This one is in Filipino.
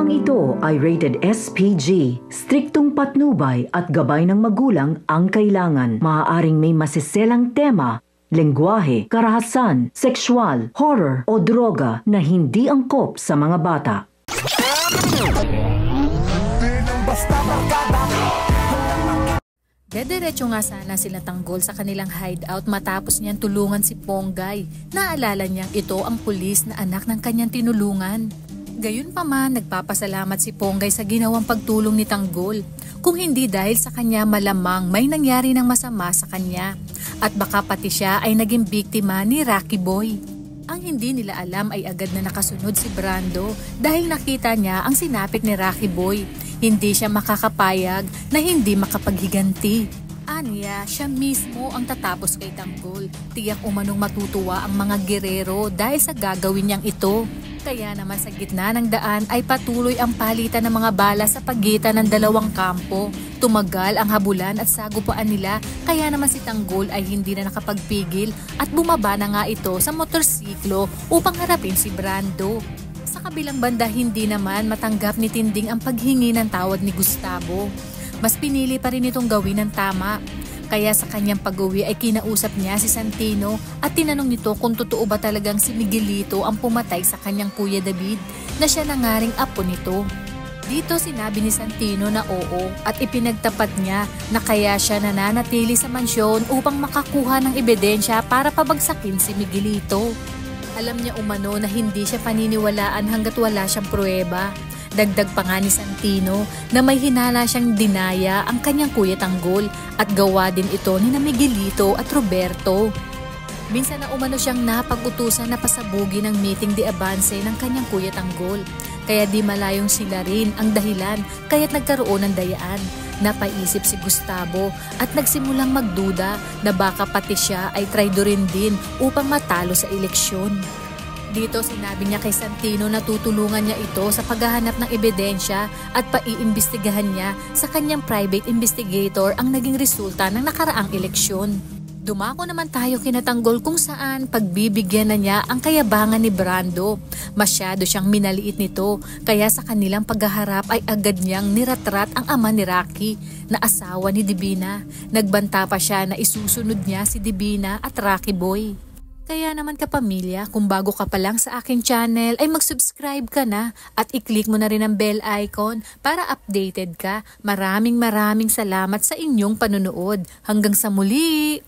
Programang ito ay rated SPG. Striktong patnubay at gabay ng magulang ang kailangan. Maaaring may masiselang tema, lengguwahe, karahasan, sexual, horror o droga na hindi angkop sa mga bata. Dediretso nga sana sila Tanggol sa kanilang hideout matapos niyan tulungan si Ponggay. Naalala niyang ito ang pulis na anak ng kanyang tinulungan. Gayunpaman, nagpapasalamat si Ponggay sa ginawang pagtulong ni Tanggol. Kung hindi dahil sa kanya, malamang may nangyari ng masama sa kanya. At baka pati siya ay naging biktima ni Rocky Boy. Ang hindi nila alam ay agad na nakasunod si Brando dahil nakita niya ang sinapit ni Rocky Boy. Hindi siya makakapayag na hindi makapaghiganti. Aniya, siya mismo ang tatapos kay Tanggol. Tiyak umanong matutuwa ang mga gerero dahil sa gagawin niyang ito. Kaya naman sa gitna ng daan ay patuloy ang palitan ng mga bala sa pagitan ng dalawang kampo. Tumagal ang habulan at sagupaan nila, kaya naman si Tanggol ay hindi na nakapagpigil at bumaba na nga ito sa motorsiklo upang harapin si Brando. Sa kabilang banda, hindi naman matanggap ni Tinding ang paghingi ng tawad ni Gustavo. Mas pinili pa rin itong gawin ng tama. Kaya sa kanyang pag-uwi ay kinausap niya si Santino at tinanong nito kung totoo ba talagang si Miguelito ang pumatay sa kanyang kuya David na siya na nga ring apo nito. Dito sinabi ni Santino na oo at ipinagtapat niya na kaya siya nananatili sa mansyon upang makakuha ng ebidensya para pabagsakin si Miguelito. Alam niya umano na hindi siya paniniwalaan hanggat wala siyang pruweba. Dagdag pa nga ni Santino na may hinala siyang dinaya ang kanyang kuya Tanggol at gawa din ito ni Miguelito at Roberto. Minsan na umano siyang napag-utusan na pasabugi ng meeting de avance ng kanyang kuya Tanggol. Kaya di malayong sila rin ang dahilan kaya't nagkaroon ng dayaan. Napaisip si Gustavo at nagsimulang magduda na baka pati siya ay traidorin din upang matalo sa eleksyon. Dito sinabi niya kay Santino na tutulungan niya ito sa paghahanap ng ebidensya at paiimbestigahan niya sa kanyang private investigator ang naging resulta ng nakaraang eleksyon. Dumako naman tayo kina Tanggol kung saan pagbibigyan na niya ang kayabangan ni Brando. Masyado siyang minaliit nito kaya sa kanilang paghaharap ay agad niyang niratrat ang ama ni Rocky na asawa ni Divina. Nagbanta pa siya na isusunod niya si Divina at Rocky Boy. Kaya naman kapamilya, kung bago ka pa lang sa aking channel ay mag-subscribe ka na at i-click mo na rin ang bell icon para updated ka. Maraming salamat sa inyong panunood. Hanggang sa muli!